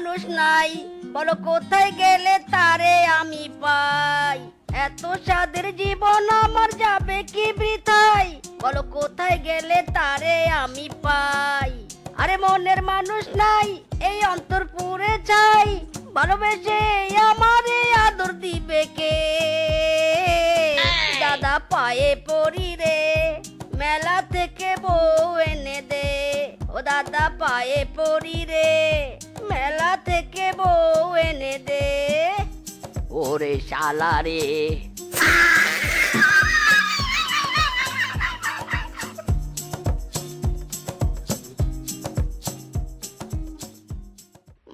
মানুষ নাই, বলো কোথায় গেলে তারে আমি পাই। এত স্বাদের জীবন আমার যাবে কি বৃথায়, বলো কোথায় গেলে তারে আমি পাই। আরে মনের মানুষ নাই, এই অন্তর পুরে চাই, ভালোবেসে আমারে আদর দিবে কে। দাদা পায়ে পড়ি রে, মেলা থেকে বউ এনে দে। ও দাদা পায়ে পড়ি রে, মেলা থেকে বউ এনে দে। ওরে শালা রে।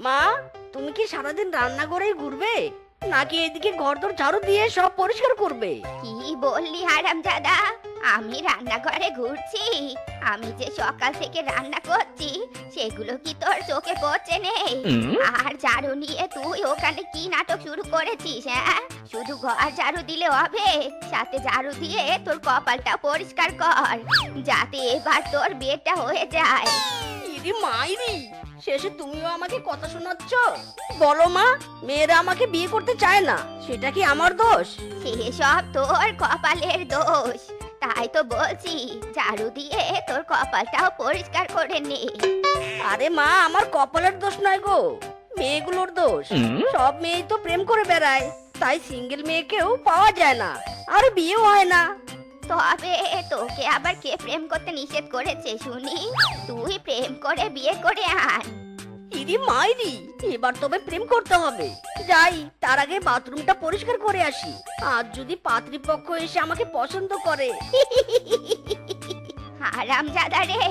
মা, তুমি কি সারাদিন রান্না করেই ঘুরবে, নাকি এদিকে ঘরদোর ঝাড়ু দিয়ে সব পরিষ্কার করবে? কি বললি হারামজাদা? আমি রান্নাঘরে ঘুরছি? আমি যে সকাল থেকে রান্না করছি সেগুলো কি তোর চোখে পড়ছে নেই? আর ঝাড়ু নিয়ে তুই ওখানে কি নাটক শুরু করেছিস? হ্যাঁ, শুধু ঘর ঝাড়ু দিলে হবে? সাথে ঝাড়ু দিয়ে তোর কপালটা পরিষ্কার কর, যাতে এবার তোর বিয়েটা হয়ে যায়। ইরি মাইরি, শেষে তুমিও আমাকে কথা শোনাচ্ছ? বলো মা, মেয়েরা আমাকে বিয়ে করতে চায় না, সেটা কি আমার দোষ? সেসব তোর কপালের দোষ। তাই তো বলছি, ঝাড়ু দিয়ে তোর কপালটাও পরিষ্কার করে নে। আরে মা, আমার কপালের দোষ নয় গো, মেয়েগুলোর দোষ। সব মেয়েই তো প্রেম করে বেড়ায়, তাই সিঙ্গেল মেয়েকেও পাওয়া যায় না, আর বিয়েও হয় না। তবে তোকে আবার কে প্রেম করতে নিষেধ করেছে শুনি? তুই প্রেম করে বিয়ে করে আন। ইরি মাইরি, এবার তবে প্রেম করতে হবে। যাই, তার আগে বাথরুমটা পরিষ্কার করে আসি। আর যদি পাত্রীপক্ষ এসে আমাকে পছন্দ করে। হারামজাদা রে,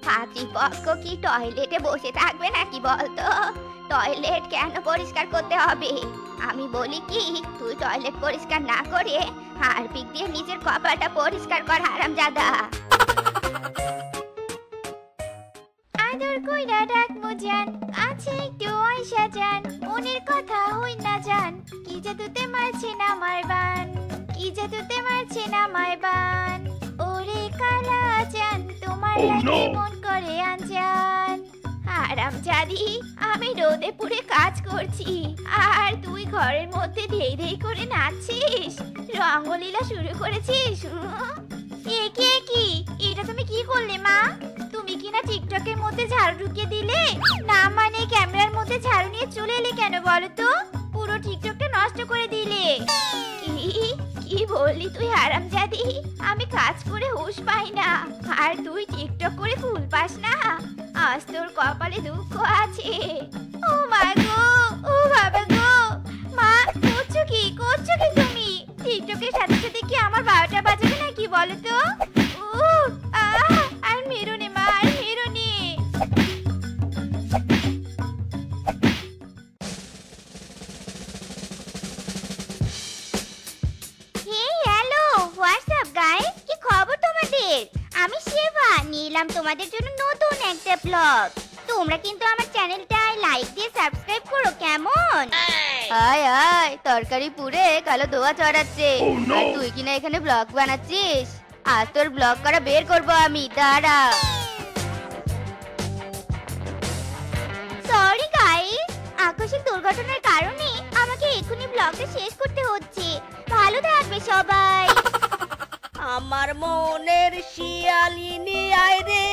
পাত্রীপক্ষ কি টয়লেটে বসে থাকবে নাকি বলতো? টয়লেট কেন পরিষ্কার করতে হবে? আমি বলি কি, তুই টয়লেট পরিষ্কার না করে হারপিক দিয়ে নিজের কপালটা পরিষ্কার কর হারামজাদা। আদর কইরা ডাকমু জান, আছে একটু আয়সা জান, মনের কথা হই না জান, কি জাদুতে মারছেন আমার বান, কি জাদুতে মারছেন আমার বান। ওরে কালা জান, তোমার লাগে মন করে আনজান। হারামজাদি, আমি রোদে পুড়ে কাজ করছি আর তুই ঘরের মধ্যে ধেই ধেই করে নাচছিস, রঙ্গলীলা শুরু করেছিস। একে কি, এটা তুমি কি করলে মা? তুমি কি না টিকটকের মধ্যে ঝাড়ু ঢুকিয়ে দিলে? না মানে ক্যামেরার মধ্যে ঝাড়ু নিয়ে চলে এলে কেন বলো তো? পুরো টিকটকটা নষ্ট করে দিলে। কি বললি তুই হারামজাদি? আমি কাজ করে হুঁশ পাই না আর তুই টিকটক করে ফুল পাস না? আজ তোর কপালে দুঃখ আছে। ও মা গো, ও বাবা গো। মা, করছো কি তুমি? টিকটকের সাথে সাথে কি আমার 12টা বাজাবে নাকি বলো তো? আর মেরো নে মা, আর মেরো নে। হ্যালো, হোয়াটসঅ্যাপ গাইস, কি খবর তোমাদের? আমি সেবা নিলাম তোমাদের জন্য নতুন একটা ব্লগ। তোমরা কিন্তু আমার চ্যানেলটায় লাইক দিয়ে সাবস্ক্রাইব করো, কেমন? আয় আয়, তরকারি পুড়ে কালো দোয়া চড়াচ্ছে, আর তুই কিনা এখানে ব্লগ বানাচ্ছিস? আজ তোর ব্লগ করা বের করবো আমি, দাঁড়া। সরি গাইস, আকস্মিক দুর্ঘটনার কারণে আমাকে এখনই ব্লগটা শেষ করতে হচ্ছে। ভালো থাকবে সবাই। আমার মনের শিয়ালিনী আয় রে,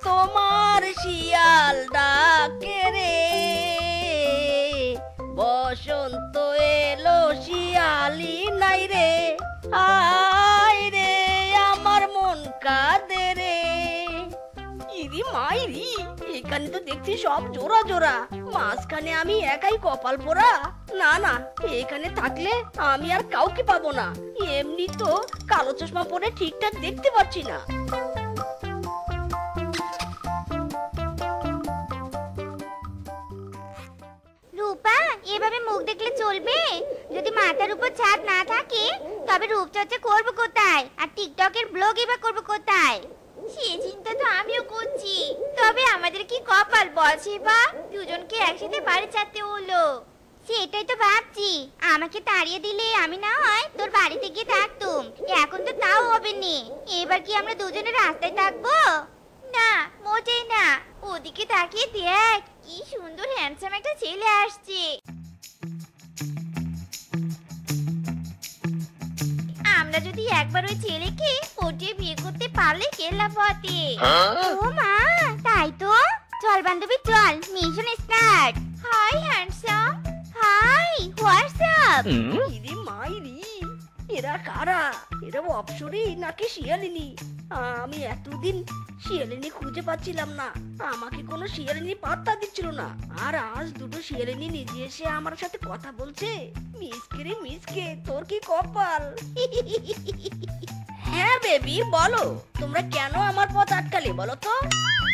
তোমার শিয়াল ডাকে রে। বসন্ত এলো, শিয়ালি নাই রে, আয় রে আমার মন কাঁদে রে। ইরি মাইরি, এখানে তো দেখছি সব জোড়া জোড়া, মাঝখানে আমি একাই কপাল পোড়া। না না, এখানে থাকলে আমি আর কাউকে পাবো না। এমনি তো কালো চশমা পরে ঠিকঠাক দেখতে পাচ্ছি না। রূপা, এভাবে মুখ দেখলে চলবে? যদি মাথার উপর ছাদ না থাকে তবে রূপচর্চা করবো কোথায়, আর টিকটকের ব্লগই বা করবো কোথায়? সে চিন্তা তো আমিও করছি, তবে আমাদের কি কপাল বলছে বা দুজনকে একসাথে বাড়ি ছাড়তে হলো। সেটাই তো ভাবছি, আমাকে তাড়িয়ে দিলে আমি না হয় তোর বাড়িতে গিয়ে থাকতুম, এখন তো তাও হবে না। এবার কি আমরা দুজনে রাস্তায় থাকবো? না, মোটেই না। ও ওদিকে তাকিয়ে দেখ, কি সুন্দর হ্যান্ডসাম একটা ছেলে আসছে। আমরা যদি একবার ওই ছেলেকে পটিয়ে বিয়ে করতে পারলে কেল্লা ফতে। ও মা, তাই তো। চল বান্ধবী চল, mission start. Hi handsome. Hi, what's up? ইরে মাইরি, এরা কারা? এরা অপসরী নাকি শিয়ালিনী? আমি এতদিন শিয়ালিনী খুঁজে পাচ্ছিলাম না, আমাকে কোনো শিয়ালিনী পাত্তা দিচ্ছিল না, আর আজ দুটো শিয়ালিনী নিজে এসে আমার সাথে কথা বলছে। মিসকে রে মিসকে, তোর কি কপাল। হ্যাঁ বেবি বলো, তোমরা কেন আমার পথ আটকালে বলো তো?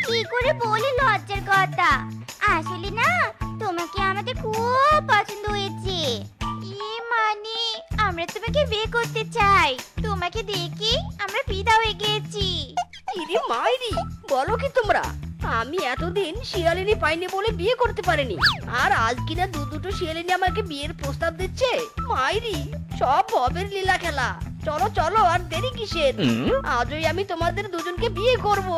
কি করে বলি লজ্জার কথা। আসলে না, তোমাকে আমাদের খুব পছন্দ হয়েছে। মানে আমরা তোমাকে বিয়ে করতে চাই। তোমাকে দেখি আমরা ফিদা হয়ে গেছি। ইরে মাইরি, বলো কি তোমরা? আমি এতদিন শিয়ালিনী পাইনি বলে বিয়ে করতে পারিনি, আর আজ কিনা দুটো শিয়ালিনী আমাকে বিয়ের প্রস্তাব দিচ্ছে। মাইরি, সব ভবের লীলা খেলা। চলো চলো, আর দেরি কিসের? আজই আমি তোমাদের দুজনকে বিয়ে করব।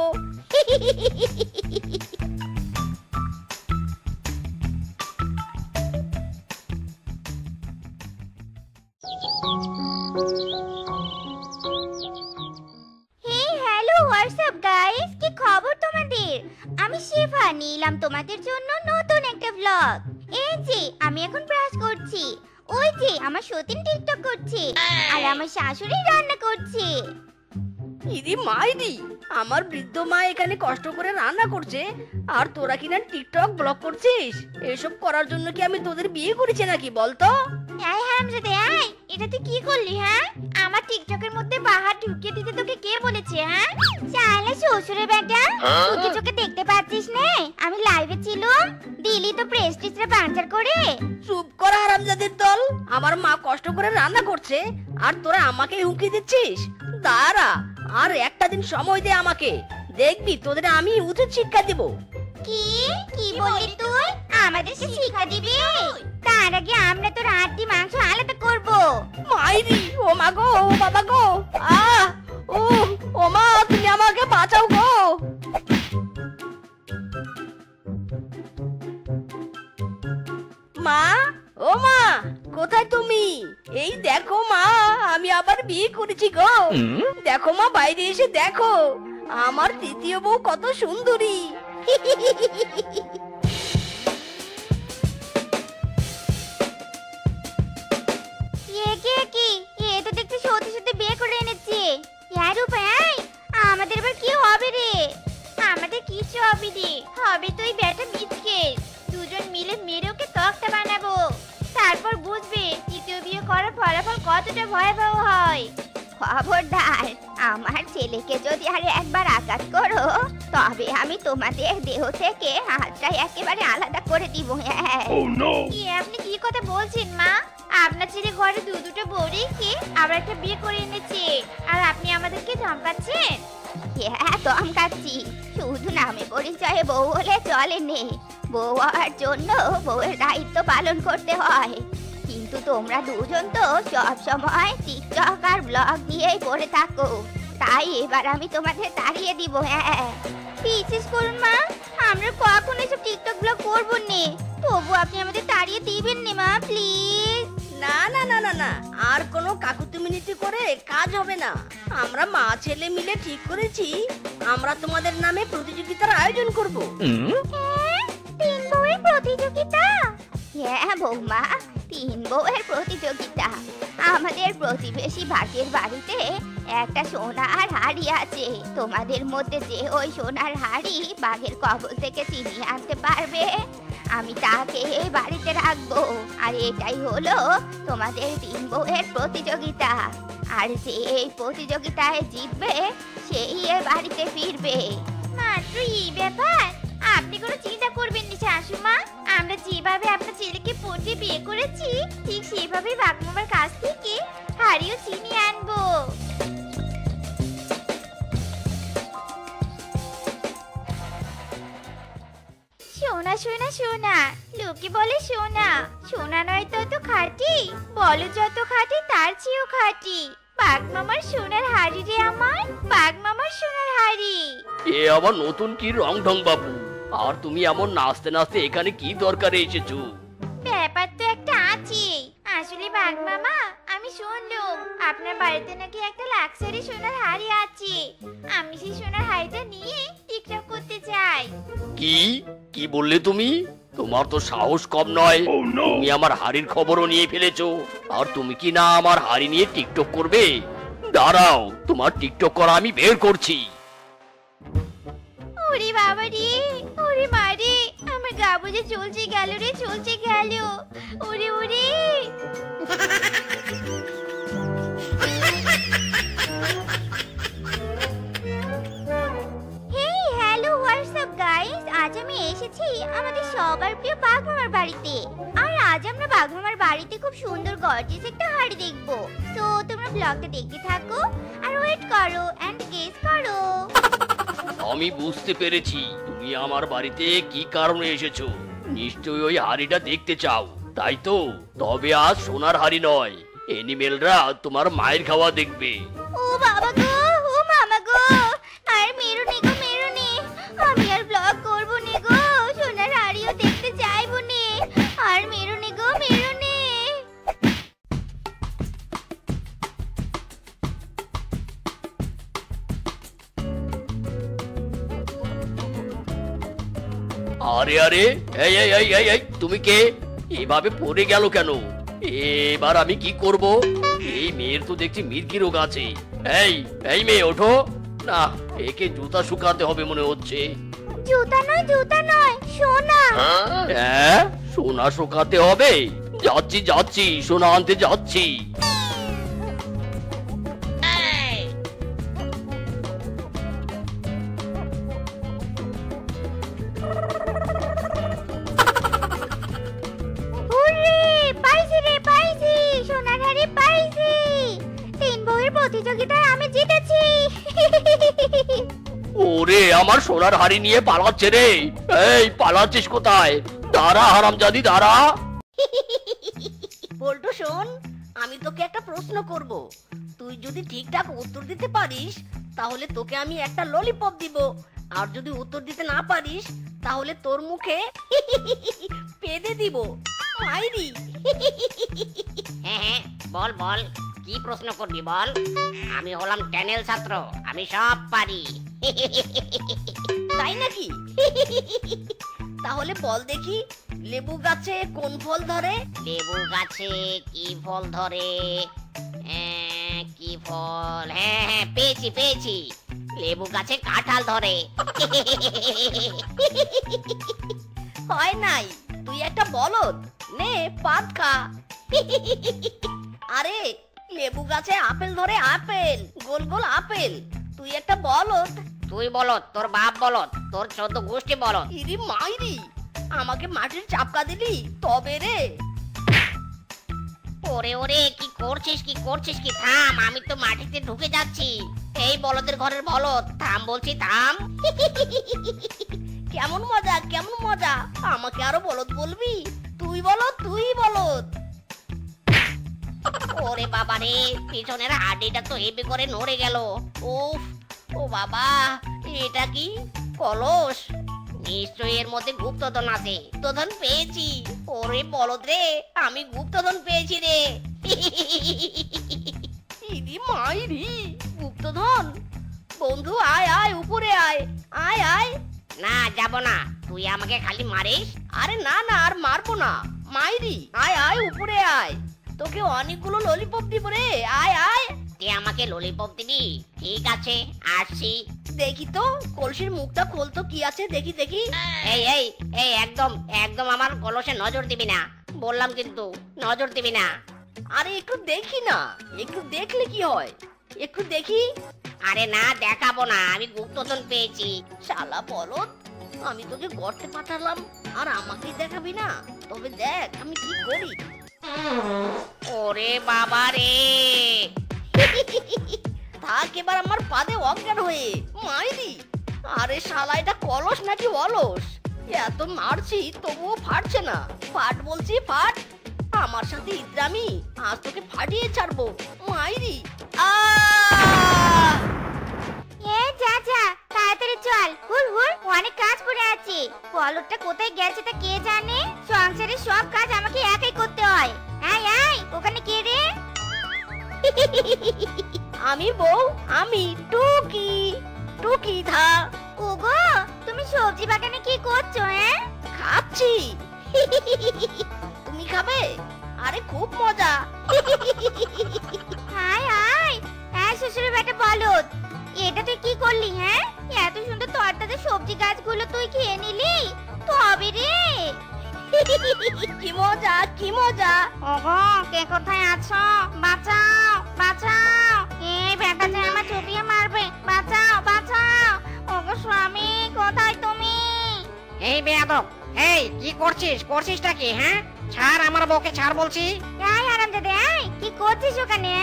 হ্যালো হোয়াটসঅ্যাপ গাইস, কি খবর তোমাদের? আমি শিফা নিয়ে এলাম তোমাদের জন্য নতুন একটা ব্লগ। এই যে আমি এখন ব্রাশ করছি, ওই যে আমার সতীন টিকটক করছে, আর আমার শাশুড়ি রান্না করছে। ইদি মাইদি, আমার বৃদ্ধ মা এখানে কষ্ট করে রান্না করছে, আর তোরা কিনা টিকটক ব্লগ করছিস? এসব করার জন্য কি আমি তোদের বিয়ে করেছি নাকি বলতো? এই হারামজাদে, এই এটা তুই কি করলি? হ্যাঁ, আমার টিকটকের মধ্যে বাহার ঢুকিয়ে দিতে তোকে কে বলেছে? হ্যাঁ শালা শ্বশুরের বেটা, তুই চোখে দেখতে পাচ্ছিস না আমি লাইভে ছিলাম? দিলি তো প্রেস্টিজটা পাঞ্চার করে। চুপ কর হারামজাদের দল, আমার মা কষ্ট করে রান্না করছে, আর তোরা আমাকে হুমকি দিচ্ছিস? দাঁড়া, আর একটা দিন সময় দে আমাকে, দেখবি তোদের আমি উচিত শিক্ষা দেব। কি কি বললি তুই? আমাদের শিক্ষা দিবি? তার আগে আমরা তোর হাড্ডি মাংস আলাদা করব। মাইরি, ও মা গো, ও বাবা গো, ও ও মা, তুমি আমাকে বাঁচাও গো। মা, ও মা, কোথায় তুমি? এই দেখো মা, আমি আবার বিয়ে করেছি গো। দেখো মা, বাইরে এসে দেখো, আমার তৃতীয় বউ কত সুন্দরী। এ তো দেখতে সত্যি সত্যি বিয়ে করে এনেছে। ইয়ার উপায়, আমাদের এবার কি হবে রে? আমাদের কিছু হবে রে, হবে তুই বেটা মিচকে। দুজন মিলে মেরে ওকে তক্তা বানাবো, তারপর বুঝবে তৃতীয় বিয়ে করার ফলাফল কতটা ভয়াবহ হয়। খবরদার, আমার ছেলেকে যদি আর একবার আঘাত করো, তবে আমি তোমাদের দেহ থেকে হাতটা একেবারে আলাদা করে দিব। আপনি কি কথা বলছেন মা? আপনার ছেলে ঘরে দুটো বউ রেখে আবার একটা বিয়ে করে এনেছে, আর আপনি আমাদেরকে ধমকাচ্ছেন? হ্যাঁ ধমকাচ্ছি, শুধু নামে পরিচয়ে বউ হলে চলেনি। বউ হওয়ার জন্য বউয়ের দায়িত্ব পালন করতে হয়। কিন্তু তোমরা দুজন তো সব সময় টিকটক আর ব্লগ নিয়েই পড়ে থাকো, তাই এবার আমি তোমাদের তাড়িয়ে দিব। হ্যাঁ বিশেষ করুন মা, আমরা কখনো এসব টিকটক ব্লগ করবো না, তবু আপনি আমাদের তাড়িয়ে দিবেন না মা, প্লিজ। না না না না না, আর কোনো কাকুতুমিনীতি করে কাজ হবে না। আমরা মা ছেলে মিলে ঠিক করেছি, আমরা তোমাদের নামে প্রতিযোগিতার আয়োজন করব। তিন বউয়ের প্রতিযোগিতা? হ্যাঁ বৌমা, তিন বউয়ের প্রতিযোগিতা। আমাদের প্রতিবেশী ভাগের বাড়িতে একটা সোনার হাড়ি আছে। তোমাদের মধ্যে যে ওই সোনার হাড়ি বাঘের কবল থেকে ছিনিয়ে আনতে পারবে, আমি তাকে এই বাড়িতে রাখবো। আর এটাই হলো তোমাদের তিন বউয়ের প্রতিযোগিতা। আর যে এই প্রতিযোগিতায় জিতবে সেই এ বাড়িতে ফিরবে। মাত্র এই ব্যাপার? আপনি কোনো চিন্তা করবেন না শাশুমা, আমরা যেভাবে আপনার ছেলেকে পটিয়ে বিয়ে করেছি ঠিক সেভাবে বাগমামার কাছ থেকে হাড়িও ছিনিয়ে আনবো। সোনা সোনা সোনা, লোকে বলে সোনা, সোনা নয় তো খাঁটি, বলো যত খাঁটি তার চেয়েও খাঁটি। বাগমামার সোনার হাড়ি রে আমার, বাগমামার সোনার হাড়ি। এ আবার নতুন কি রং ঢং বাবু? আর তুমি এমন নাচতে নাচতে এখানে কি দরকারে এসেছো? ব্যাপার তো একটা আছে। আসলে বাঘ মামা, আমি শুনলাম আপনার বাড়িতে নাকি একটা লাক্সারি সোনার হাড়ি আছে। আমি সেই সোনার হাড়িটা নিয়ে টিকটক করতে চাই। কি কি বললে তুমি? তোমার তো সাহস কম নয়। তুমি আমার হাড়ির খবরও নিয়ে ফেলেছো, আর তুমি কি না আমার হাড়ি নিয়ে টিকটক করবে? দাঁড়াও, তোমার টিকটক করা আমি বের করছি। ওরে বাবা রে, ওরে মা রে, আমার গা বুঝে চলছে গেল রে, চলছে গেল। ওরে ওরে। হেই হ্যালো, হোয়াটসঅ্যাপ গাইস, আজ আমি এসেছি আমাদের সবার প্রিয় বাঘ মামার বাড়িতে। আর আজ আমরা বাঘ মামার বাড়িতে খুব সুন্দর গর্জিয়াস একটা হাড়ি দেখবো। তো তোমরা ব্লগটা দেখতে থাকো আর ওয়েট করো এন্ড গেস করো। আমি বুঝতে পেরেছি তুমি আমার বাড়িতে কি কারণে এসেছো। নিশ্চয়ই ওই হাড়িটা দেখতে চাও, তাই তো? তবে আজ সোনার হাড়ি নয়, এনিমেলরা তোমার মায়ের খাওয়া দেখবে। ও বাবা গো, ও মামা গো, আর মেরো নে গো, মেরো নে। আমি আর ব্লগ করবো নে গো, সোনার হাড়িও দেখতে চাইবো নে। আর মেরো নে গো, মেরো নে। আরে আরে, এই এই এই এই এই, তুমি কে? এভাবে পড়ে গেল কেন? এবার আমি কি করব? এই মেয়ের তো দেখছি মির্গি রোগ আছে। এই এই মেয়ে, ওঠো না। একে জুতা শুকাতে হবে মনে হচ্ছে। জুতা নয়, জুতা নয়, সোনা। হ্যাঁ, সোনা শুকাতে হবে। যাচ্ছি যাচ্ছি, সোনা আনতে যাচ্ছি। হুররে, পাইছি রে, পাইছি, সোনার হাড়ি পাইছি। 3 বউয়ের প্রতিযোগিতায় আমি জিতেছি। ওরে, আমার সোনার হাড়ি নিয়ে পালাচ্ছে রে। এই, পালাচ্ছিস কোথায়? দাঁড়া হারামজাদি, দাঁড়া। বল্টু শোন, আমি তোকে একটা প্রশ্ন করব। তুই যদি ঠিকঠাক উত্তর দিতে পারিস তাহলে তোকে আমি একটা ললিপপ দিব, আর যদি উত্তর দিতে না পারিস তাহলে তোর মুখে পেদে দিব। মাইরি। হ্যাঁ হ্যাঁ, বল বল, কি প্রশ্ন করবি বল। আমি হলাম ট্যানেল ছাত্র, আমি সব পারি। তাই নাকি? তাহলে বল দেখি, লেবু গাছে কোন ফল ধরে? লেবু গাছে কি ফল ধরে? কি ফল? হ্যাঁ হ্যাঁ, পেয়েছি পেয়েছি, লেবু গাছে কাঁঠাল ধরে। হয় নাই, তুই একটা বলদ। নে পাত খা। আরে, লেবু গাছে আপেল ধরে, আপেল, গোল গোল আপেল। তুই একটা বলদ। তুই বলত, তোর বাপ বলত, তোর 14 গোষ্ঠী বলত। ইরি মাইরি, আমাকে মাটির চাপকা দিলি তবে রে। ওরে ওরে, কি করছিস কি করছিস কি? থাম, আমি তো মাটিতে ঢুকে যাচ্ছি। এই বলদের ঘরের বলদ, থাম বলছি, থাম। কেমন মজা, কেমন মজা। আমাকে আরো বলদ বলবি? তুই বলদ, তুই বলদ। ওরে বাবা রে, পিছনের হাড্ডিটা তো হেবি করে নড়ে গেল। উফ, ও বাবা, এটা কি? কলস। নিশ্চয়ই এর মধ্যে গুপ্তধন আছে। গুপ্তধন পেয়েছি। ওরে বলদ রে, আমি গুপ্তধন পেয়েছি রে। ইদি মাইরি, গুপ্তধন। বন্ধু আয় আয়, উপরে আয়, আয় আয়। না, যাব না, তুই আমাকে খালি মারিস। আরে না না, আর মারবো না। মাইরি, আয় আয়, উপরে আয়। তোকে অনেকগুলো ললিপপ দিব রে, আয় আয়। তুই আমাকে ললিপপ দিবি? ঠিক আছে, আসছি। দেখি তো কলসির মুখটা খোলতো, কি আছে দেখি দেখি। এই এই এই, একদম একদম আমার কলসে নজর দিবি না, বললাম কিন্তু, নজর দিবি না। আরে একটু দেখি না, একটু দেখলে কি হয়, একটু দেখি। আরে না, দেখাবো না, আমি গুপ্তধন পেয়েছি। শালা বলদ, আমি তোকে গর্তে পাঠালাম আর আমাকেই দেখাবি না? তবে দেখ আমি কি করি। ওরে বাবা রে। থাক এবার আমার পাদে অজ্ঞান হয়ে। মাইরি, আরে শালা এটা কলস নাকি অলস? এত মারছি তবুও ফাটছে না। ফাট বলছি, ফাট। আমার সাথে ইদ্রামি, আজ তোকে ফাটিয়ে ছাড়বো। মাইরি। এ যা যা, তাড়াতাড়ি চ, চল হুর হুর, অনেক কাজ পড়ে আছে। বলদটা কোথায় গেছে তা কে জানে। সংসারের সব কাজ আমাকে একাই করতে হয়। আয় আয়, ওখানে কে রে? আমি বউ, আমি টুকি। টুকি থা। ওগো, তুমি সবজি বাগানে কি করছো? খাচ্ছি। তুমি খাবে? আরে খুব মজা। হায় হায়, হ্যাঁ শ্বশুরের বেটা বলদ, এটা তুই কি করলি? এত সুন্দর তরতাজা সবজি গাছগুলো তুই খেয়ে নিলি? তবে রে, কি মজা, কি মজা। ওগো, কে কোথায় আছো? বাঁচাও বাঁচাও, এই বেটা যে আমার চুপিয়ে মারবে। বাঁচাও বাঁচাও, ওগো স্বামী, কোথায় তুমি? এই বেয়াদব, এই কি করছিসটা কি? ছাড় আমার বউকে, ছাড় বলছি। এই হারামজাদা, কি করছিস ওখানে?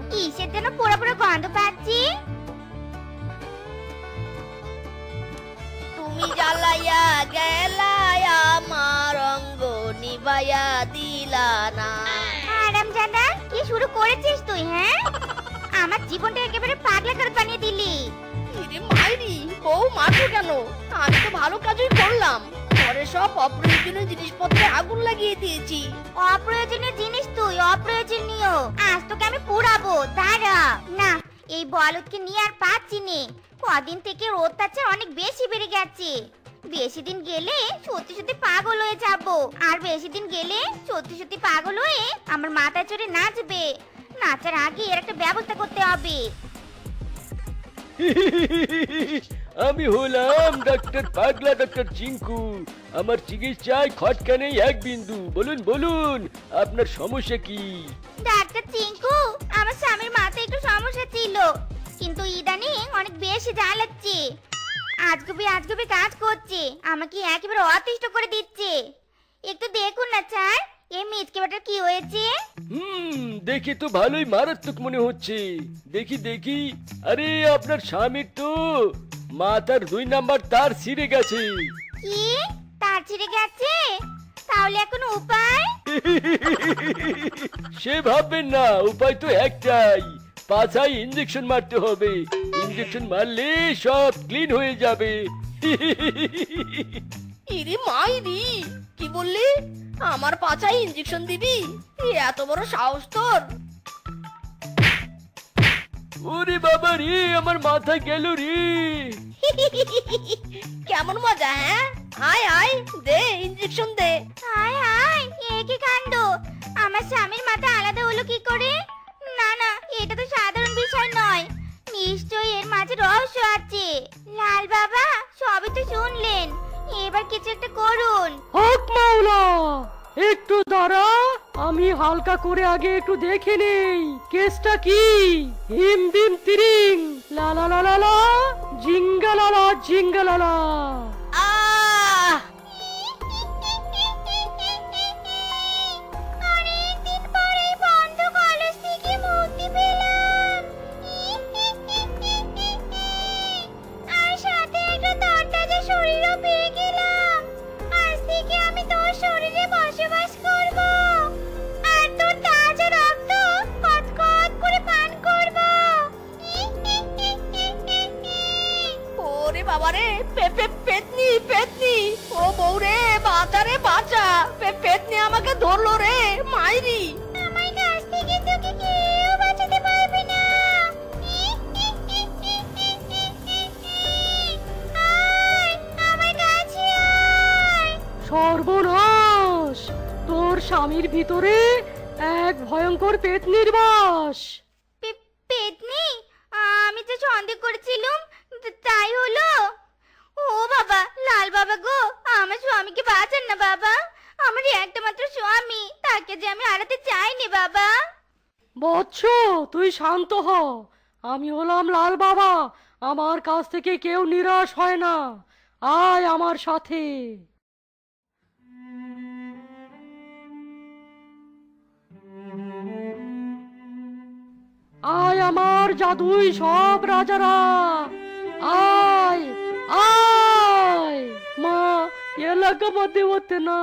কিসের যেন পুরো পুরো গন্ধ পাচ্ছি। তুমি জ্বালাইয়া গেলাই আমার অঙ্গ নিবাইয়া দিলা না। হারামজাদা, কি শুরু করেছিস তুই? আমার জীবনটা একেবারে পাগলা করে বানিয়ে দিলি। ইরে মাইরি, বউ মারছো কেন? আমি তো ভালো কাজই করলাম। ঘরে সব অপ্রয়োজনীয় জিনিসপত্রে আগুন লাগিয়ে দিয়েছি। অপ্রয়োজনীয় জিনিস তুই, অপ্রয়োজনীয়। আজ তোকে আমি পুড়াবো, দাঁড়া। না, এই বলদকে নিয়ে আর পাচ্ছি নে। কদিন থেকে ওর অত্যাচার অনেক বেশি বেড়ে গেছে। বেশি দিন গেলে সত্যি সত্যি পাগল হয়ে যাব। আর বেশি দিন গেলে সত্যি সত্যি পাগল হয়ে আমার মাথায় চড়ে নাচবে। নাচার আগে এর একটা ব্যবস্থা করতে হবে। আমি হলাম ডাক্তার পাগলা, ডাক্তার চিঙ্কু। আমার চিকিৎসায় খটকা নেই এক বিন্দু। বলুন বলুন, আপনার সমস্যা কি? ডাক্তার চিঙ্কু, আমার স্বামীর মাথায় একটু সমস্যা ছিল, কিন্তু ইদানিং অনেক বেশি জ্বালাচ্ছে। আজগুবি কাজ করছে, আমাকে একেবারে অতিষ্ঠ করে দিচ্ছে। একটু দেখুন না স্যার, এই মিচকে বেটার কি হয়েছে? দেখি তো ভালোই মারাত্মক মনে হচ্ছে। দেখি দেখি, আরে আপনার স্বামীর তো মাথার 2 নাম্বার তার ছিঁড়ে গেছে। কি, তার ছিঁড়ে গেছে? তাহলে এখন উপায়? সে ভাববেন না, উপায় তো একটাই, পাছায় ইঞ্জেকশন মারতে হবে। ইঞ্জেকশন মারলে সব ক্লিন হয়ে যাবে। ইরে মাইরি, কি বললি? আমার পাছায় ইঞ্জেকশন দিবি? এত বড় সাহস তোর? ওরে বাবা রে, আমার মাথা গেল রে। কেমন মজা? আয় আয়, দে ইঞ্জেকশন দে। হায় হায়, এ কি কাণ্ড! আমার স্বামীর মাথা আলাদা হলো কি করে? না না, এটা তো সাধারণ বিষয় নয়, নিশ্চয়ই এর মাঝে রহস্য আছে। লাল বাবা, সবই তো শুনলেন, এবার কিছু একটা করুন। হক মাওলা, একটু দাঁড়া, আমি হালকা করে আগে একটু দেখে নেই কেসটা কি। হিম বিম তিরিং, লা লা লা লা লা, জিঙ্গা লা লা জিঙ্গা লা লা। আহ! অনেকদিন পরে বন্ধ কলেজ থেকে মুক্তি পেলাম। আর সাথে একটা তরতাজা শরীরও পেয়ে গেলাম। আজ থেকে আমি তোর শরীরে বসবাস করব, আর তোর তাজা রক্ত কটকট করে পান করব। ওরে বাবারে, পেতনি পেতনি, ও বউ রে, বাঁচা রে বাঁচা। পেতনি আমাকে ধরলো রে, মাইরি। আমার কাছ থেকে তোকে কেউ বাঁচাতে পারবে না। আয়, আমার কাছে আয়। সর্বনাশ, তোর স্বামীর ভিতরে এক ভয়ঙ্কর পেতনির বাস। পেতনি? আমি তো সন্দেহ করেছিলাম, তাই হলো। ও বাবা, লাল বাবা গো, আমার স্বামীকে বাঁচান না বাবা। আমার একটা মাত্র স্বামী, তাকে যে আমি হারাতে চাইনি বাবা। বৎস, তুই শান্ত হ। আমি হলাম লাল বাবা, আমার কাছ থেকে কেউ নিরাশ হয় না। আয় আমার সাথে। আয় আমার জাদুই সব রাজারা, আয় আয়। মা, এলাকা বাদে হতে না,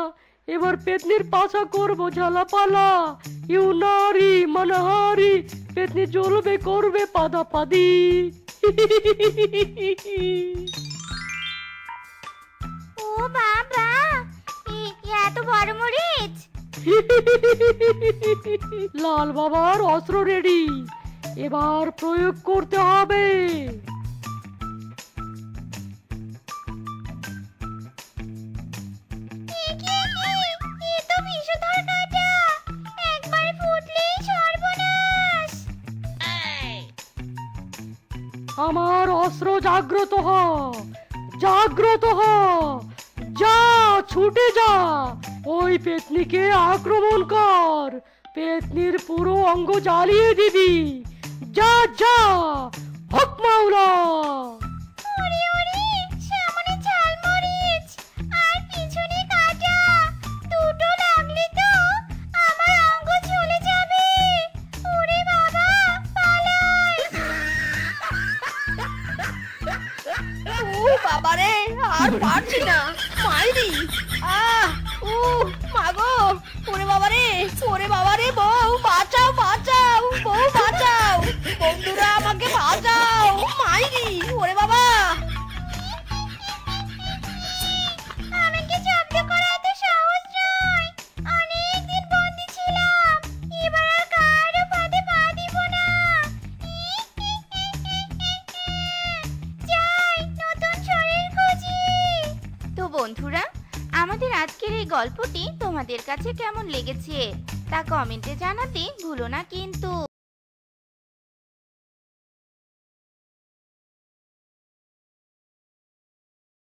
এবার পেতনির পাছা করবো ঝালাপালা। ইউনারি মানহারি, পেতনি জ্বলবে করবে পাদা পাদি। ও বাবা, এত বড় মরিচ! লাল বাবার অস্ত্র রেডি, এবার প্রয়োগ করতে হবে। এ তো বিষধর কাঁটা, একবার ফুটলেই সর্বনাশ। আমার অস্ত্র জাগ্রত হ, জাগ্রত হ, যা ছুটে যা, ওই পেতনিকে আক্রমণ কর, পেতনির পুরো অঙ্গ জ্বালিয়ে দিবি, যা যা, হক মাওলা। ওরে ওরে, সামনে ঝালমরিচ আর পিছনে কাঁটা, দুটো লাগলে তো আমার অঙ্গ ঝুলে যাবে। ওরে বাবা, পালাই! ও বাবারে, আর পারছি না, মাইরি। উ মাগো, ওরে বাবারে, বউ বাঁচাও, বাঁচাও, বউ বাঁচাও, বন্ধুরা আমাকে বাঁচাও, মাইরি, ওরে বাবা। আমাকে জব্দ করা এত সহজ নয়, অনেকদিন বন্দি ছিলাম, এবার আর কারো ফাঁদে পা দিব না। যাই নতুন শরীর খুঁজি। তো বন্ধুরা, আমাদের আজকের এই গল্পটি তোমাদের কাছে কেমন লেগেছে তা কমেন্টে জানাতে ভুলো না কিন্তু।